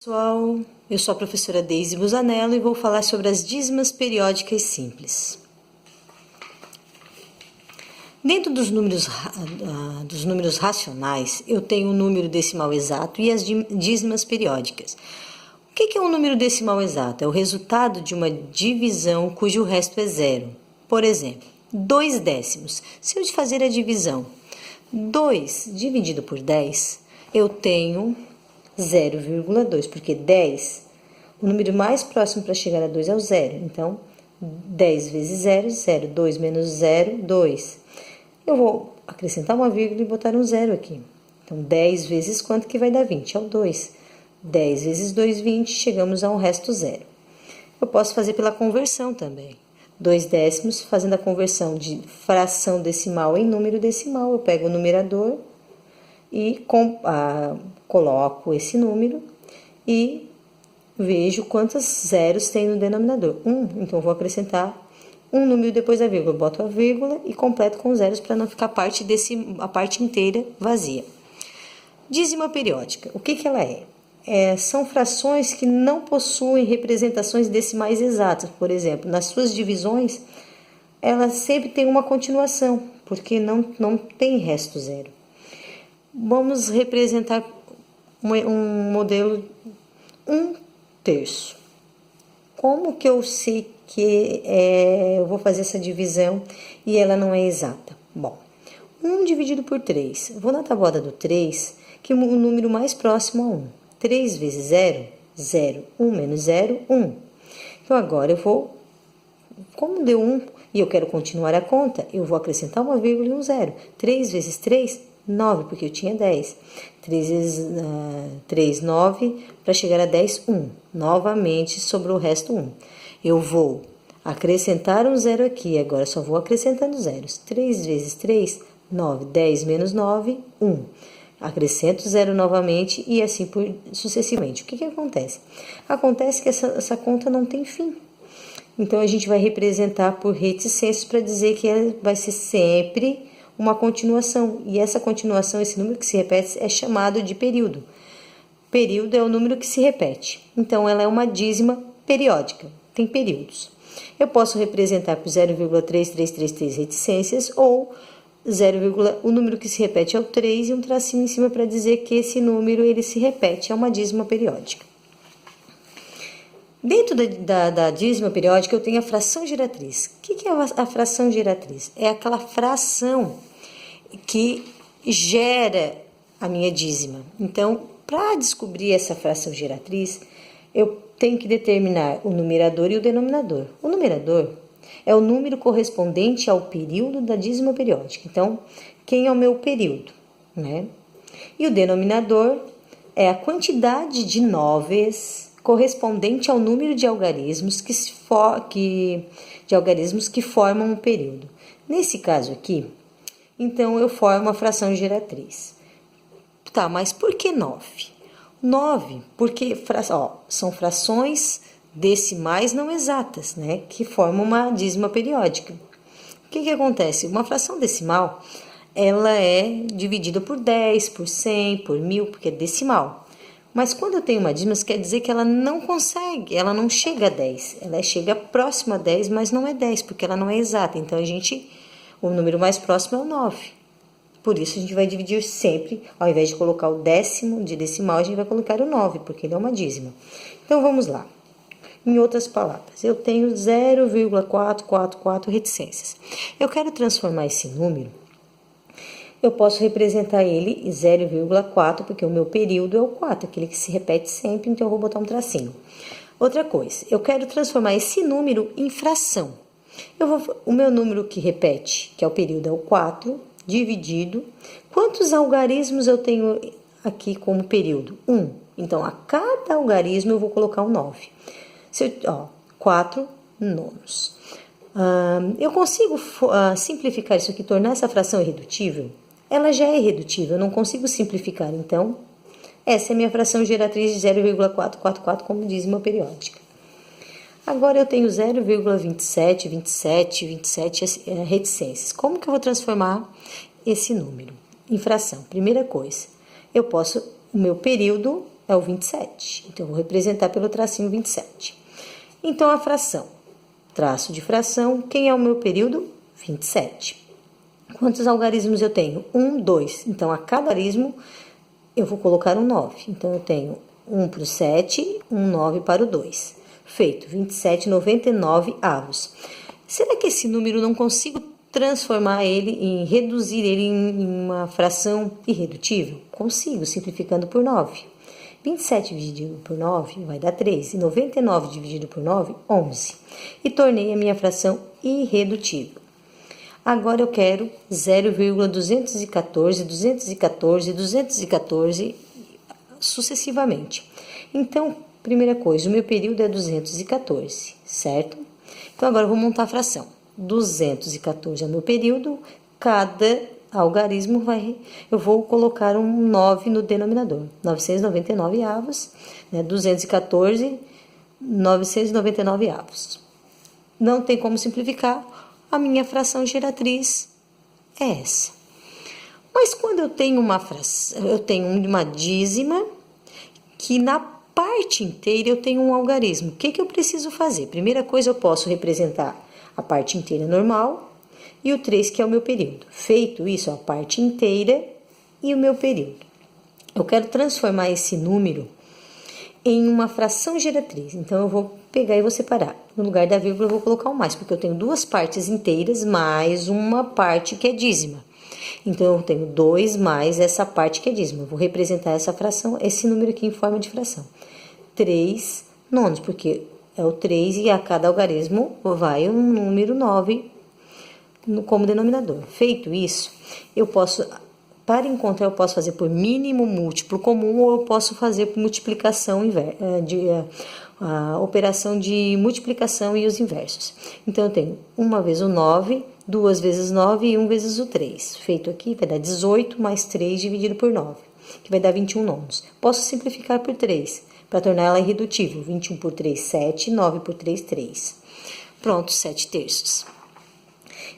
Pessoal, eu sou a professora Deise Busanello e vou falar sobre as dízimas periódicas simples. Dentro dos números racionais, eu tenho o número decimal exato e as dízimas periódicas. O que é um número decimal exato? É o resultado de uma divisão cujo resto é zero. Por exemplo, 2 décimos. Se eu fazer a divisão 2 dividido por 10, eu tenho 0,2, porque 10, o número mais próximo para chegar a 2 é o 0. Então, 10 vezes 0, 0. 2 menos 0, 2. Eu vou acrescentar uma vírgula e botar um 0 aqui. Então, 10 vezes quanto que vai dar 20? É o 2. 10 vezes 2, 20, chegamos a um resto 0. Eu posso fazer pela conversão também. 2 décimos, fazendo a conversão de fração decimal em número decimal. Eu pego o numerador e coloco esse número e vejo quantos zeros tem no denominador. 1, então vou acrescentar um número depois da vírgula. Boto a vírgula e completo com zeros para não ficar a parte inteira vazia. Dízima periódica. O que ela é? São frações que não possuem representações decimais exatas. Por exemplo, nas suas divisões, ela sempre tem uma continuação, porque não tem resto zero. Vamos representar um modelo 1/3. Como que eu sei que eu vou fazer essa divisão e ela não é exata? Bom, 1 dividido por 3. Vou na tabuada do 3, que é o número mais próximo a 1. 3 vezes 0, 0. 1 menos 0, 1. Então, agora eu vou, como deu 1 e eu quero continuar a conta, eu vou acrescentar uma vírgula e um 0. 3 vezes 3, 9, porque eu tinha 10. 3 vezes 3, 9, para chegar a 10, 1. Novamente, sobrou o resto 1. Eu vou acrescentar um 0 aqui, agora só vou acrescentando zeros. 3 vezes 3, 9. 10 menos 9, 1. Acrescento 0 novamente e assim sucessivamente. O que acontece? Acontece que essa conta não tem fim. Então, a gente vai representar por reticências para dizer que vai ser sempre uma continuação. E essa continuação, esse número que se repete, é chamado de período. Período é o número que se repete. Então, ela é uma dízima periódica. Tem períodos. Eu posso representar por 0,3333 reticências ou o número que se repete é o 3 e um tracinho em cima para dizer que esse número ele se repete, é uma dízima periódica. Dentro da dízima periódica eu tenho a fração geratriz. O que é a fração geratriz? É aquela fração que gera a minha dízima. Então, para descobrir essa fração geratriz, eu tenho que determinar o numerador e o denominador. O numerador é o número correspondente ao período da dízima periódica. Então, quem é o meu período, né? E o denominador é a quantidade de noves correspondente ao número de algarismos que formam um período. Nesse caso aqui, então eu formo a fração geratriz. Tá, mas por que 9? 9, porque são frações decimais não exatas, né, que formam uma dízima periódica. O que acontece? Uma fração decimal, ela é dividida por 10, por 100, por 1000, porque é decimal. Mas quando eu tenho uma dízima, isso quer dizer que ela não consegue, ela não chega a 10. Ela chega próxima a 10, mas não é 10, porque ela não é exata. Então, o número mais próximo é o 9. Por isso, a gente vai dividir sempre, ao invés de colocar o décimo de decimal, a gente vai colocar o 9, porque ele é uma dízima. Então, vamos lá. Em outras palavras, eu tenho 0,444 reticências. Eu quero transformar esse número, eu posso representar ele em 0,4, porque o meu período é o 4, aquele que se repete sempre, então eu vou botar um tracinho. Outra coisa, eu quero transformar esse número em fração. O meu número que repete, que é o período, é o 4, dividido. Quantos algarismos eu tenho aqui como período? 1. Então, a cada algarismo eu vou colocar um 9. 4 nonos. Eu consigo simplificar isso aqui, tornar essa fração irredutível? Ela já é irredutível, eu não consigo simplificar. Então, essa é a minha fração geratriz de 0,444 como dízima periódica. Agora eu tenho 0,27, 27 reticências. Como que eu vou transformar esse número em fração? Primeira coisa, o meu período é o 27. Então, eu vou representar pelo tracinho 27. Então, a fração, traço de fração, quem é o meu período? 27. Quantos algarismos eu tenho? 1, 2. Então, a cada algarismo, eu vou colocar um 9. Então, eu tenho 1 para o 7, um 9 para o 2. Feito, 27, 99 avos. Será que esse número não consigo transformar ele reduzir ele em uma fração irredutível? Consigo, simplificando por 9. 27 dividido por 9 vai dar 3. E 99 dividido por 9, 11. E tornei a minha fração irredutível. Agora eu quero 0,214, 214, 214, sucessivamente. Então, primeira coisa, o meu período é 214, certo? Então, agora eu vou montar a fração. 214 é o meu período, cada algarismo eu vou colocar um 9 no denominador. 999 avos, né? 214, 999 avos. Não tem como simplificar, a minha fração geratriz é essa. Mas quando eu tenho uma fração, eu tenho uma dízima que na parte inteira eu tenho um algarismo. O que eu preciso fazer? Primeira coisa, eu posso representar a parte inteira normal e o 3, que é o meu período. Feito isso, a parte inteira e o meu período. Eu quero transformar esse número em uma fração geratriz. Então, eu vou pegar e vou separar. No lugar da vírgula, eu vou colocar o mais, porque eu tenho duas partes inteiras mais uma parte que é dízima. Então, eu tenho 2 mais essa parte que é dízima. Eu vou representar essa fração, esse número aqui em forma de fração. 3 nonos, porque é o 3 e a cada algarismo vai um número 9 como denominador. Feito isso, eu posso, para encontrar, eu posso fazer por mínimo múltiplo comum ou eu posso fazer por multiplicação a operação de multiplicação e os inversos. Então, eu tenho uma vez o 9, 2 vezes 9 e 1 vezes o 3. Feito aqui, vai dar 18 mais 3 dividido por 9, que vai dar 21 nonos. Posso simplificar por 3, para tornar ela irredutível. 21 por 3, 7, 9 por 3, 3. Pronto, 7 terços.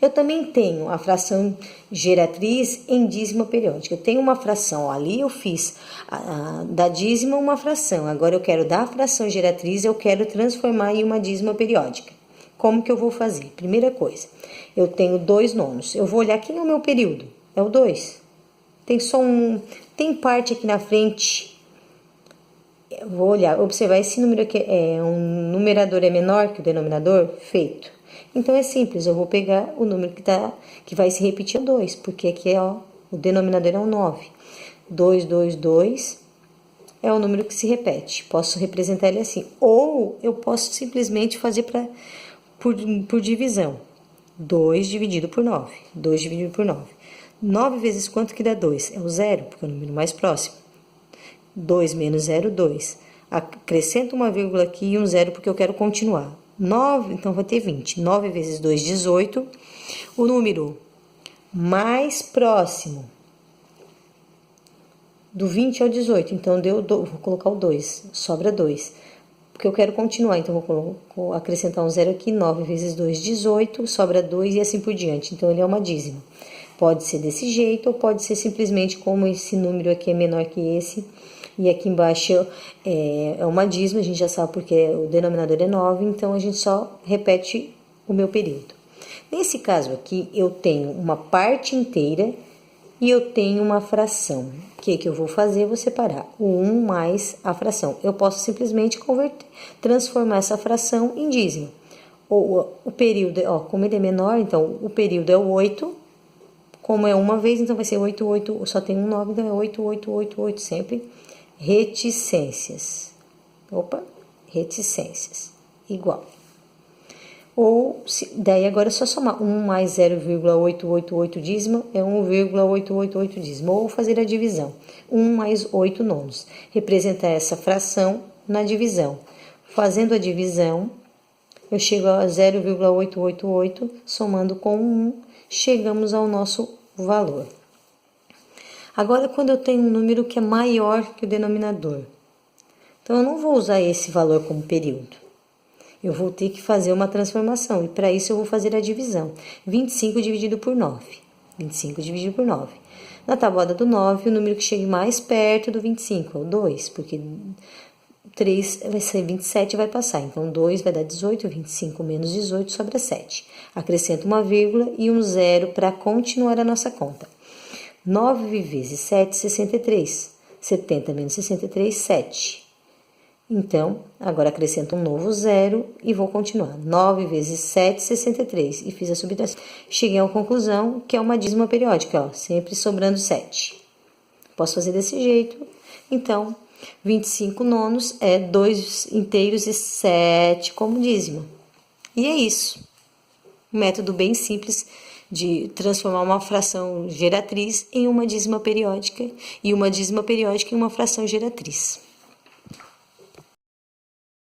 Eu também tenho a fração geratriz em dízima periódica. Eu tenho uma fração, ali eu fiz da dízima uma fração. Agora eu quero da fração geratriz, eu quero transformar em uma dízima periódica. Como que eu vou fazer? Primeira coisa, eu tenho 2 nonos. Eu vou olhar quem é o meu período. É o 2. Tem só tem parte aqui na frente. Eu vou olhar, observar esse número aqui, um numerador é menor que o denominador? Feito. Então, é simples, eu vou pegar o número que vai se repetir, 2, porque aqui o denominador é um 9. 2, 2, 2 é o número que se repete. Posso representar ele assim. Ou eu posso simplesmente fazer por divisão. 2 dividido por 9. 2 dividido por 9. 9 vezes quanto que dá 2? É o 0, porque é o número mais próximo. 2 menos 0, 2. Acrescento uma vírgula aqui e um 0 porque eu quero continuar. 9, então vai ter 20. 9 vezes 2, 18. O número mais próximo do 20 é o 18. Então, vou colocar o 2. Sobra 2. Porque eu quero continuar. Então, vou acrescentar um 0 aqui. 9 vezes 2, 18. Sobra 2 e assim por diante. Então, ele é uma dízima. Pode ser desse jeito ou pode ser simplesmente como esse número aqui é menor que esse. E aqui embaixo é uma dízima, a gente já sabe porque o denominador é 9, então a gente só repete o meu período. Nesse caso aqui, eu tenho uma parte inteira e eu tenho uma fração. O que eu vou fazer? Eu vou separar o 1 mais a fração. Eu posso simplesmente transformar essa fração em dízima. O período, como ele é menor, então o período é o 8. Como é uma vez, então vai ser 8, 8, só tem um 9, então é 8, 8, 8, 8 sempre. Reticências. Reticências. Igual. Daí agora é só somar 1 mais 0,888 dízima é 1,888 dízima. Ou fazer a divisão. 1 mais 8 nonos. Representar essa fração na divisão. Fazendo a divisão, eu chego a 0,888, somando com 1, chegamos ao nosso valor. Agora, quando eu tenho um número que é maior que o denominador, então eu não vou usar esse valor como período. Eu vou ter que fazer uma transformação, e para isso eu vou fazer a divisão. 25 dividido por 9. 25 dividido por 9. Na tabuada do 9, o número que chegue mais perto do 25 é o 2, porque 3 vai ser 27 e vai passar. Então, 2 vai dar 18, 25 menos 18 sobra 7. Acrescenta uma vírgula e um zero para continuar a nossa conta. 9 vezes 7, 63. 70 menos 63, 7. Então, agora acrescento um novo zero e vou continuar. 9 vezes 7, 63. E fiz a subtração. Cheguei à conclusão que é uma dízima periódica, ó, sempre sobrando 7. Posso fazer desse jeito. Então, 25 nonos é 2 inteiros e 7 como dízima. E é isso. Um método bem simples de transformar uma fração geratriz em uma dízima periódica e uma dízima periódica em uma fração geratriz.